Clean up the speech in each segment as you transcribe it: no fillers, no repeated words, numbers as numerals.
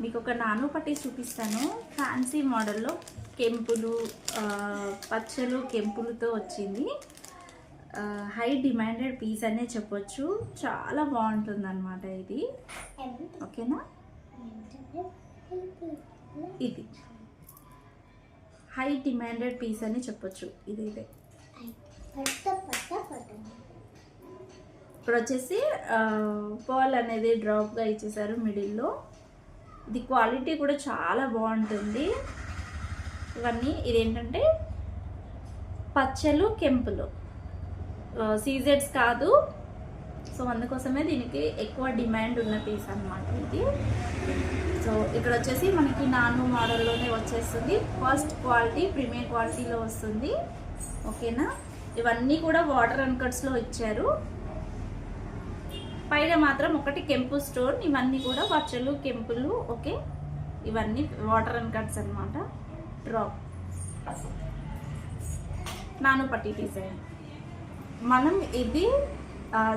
మీకు ఒక నాను పట్టి చూపిస్తాను. ఫ్యాన్సీ మోడల్లో కెంపులు, పచ్చలు, కెంపులతో వచ్చింది. హై డిమాండెడ్ పీస్ అనే చెప్పొచ్చు. చాలా బాగుంటుంది అన్నమాట ఇది. ఓకేనా, ఇది హై డిమాండెడ్ పీస్ అని చెప్పొచ్చు. ఇదైతే ఇప్పుడు వచ్చేసి పర్ల్ అనేది డ్రాప్గా ఇచ్చేసారు మిడిల్లో. ఇది క్వాలిటీ కూడా చాలా బాగుంటుంది. ఇవన్నీ ఇదేంటంటే పచ్చలు, కెంపులు, సీజెడ్స్ కాదు. సో అందుకోసమే దీనికి ఎక్కువ డిమాండ్ ఉన్న పీస్ అన్నమాట ఇది. సో ఇక్కడ వచ్చేసి మనకి నాను మోడల్లోనే వచ్చేస్తుంది. ఫస్ట్ క్వాలిటీ ప్రీమియం క్వాలిటీలో వస్తుంది. ఓకేనా, ఇవన్నీ కూడా వాటర్ అండ్ కట్స్లో ఇచ్చారు. పైన మాత్రం ఒకటి కెంపు స్టోన్, ఇవన్నీ కూడా పచ్చలు, కెంపులు. ఓకే, ఇవన్నీ వాటర్ అండ్ కట్స్ అన్నమాట. డ్రాప్ నాను పట్టి డిజైన్. మనం ఇది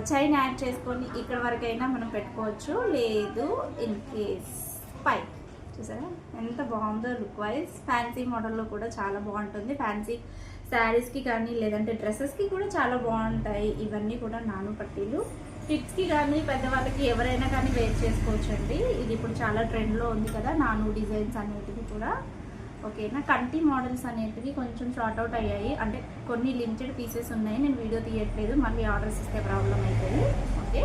చైన్ యాడ్ చేసుకొని ఇక్కడ వరకైనా మనం పెట్టుకోవచ్చు, లేదు ఇన్ కేస్ పై. చూసారా ఎంత బాగుందో లుక్ వైజ్. ఫ్యాన్సీ మోడల్లో కూడా చాలా బాగుంటుంది. ఫ్యాన్సీ శారీస్కి కానీ లేదంటే డ్రెస్సెస్కి కూడా చాలా బాగుంటాయి. ఇవన్నీ కూడా నాను పట్టీలు. కిడ్స్కి కానీ పెద్దవాళ్ళకి ఎవరైనా కానీ వేర్ చేసుకోవచ్చు అండి. ఇది ఇప్పుడు చాలా ట్రెండ్లో ఉంది కదా నాను డిజైన్స్ అనేటివి కూడా. ఓకేనా, కంటి మోడల్స్ అనేటివి కొంచెం షార్ట్ అవుట్ అయ్యాయి. అంటే కొన్ని లిమిటెడ్ పీసెస్ ఉన్నాయి, నేను వీడియో తీయట్లేదు, మళ్ళీ ఆర్డర్స్ ఇస్తే ప్రాబ్లం అవుతుంది. ఓకే.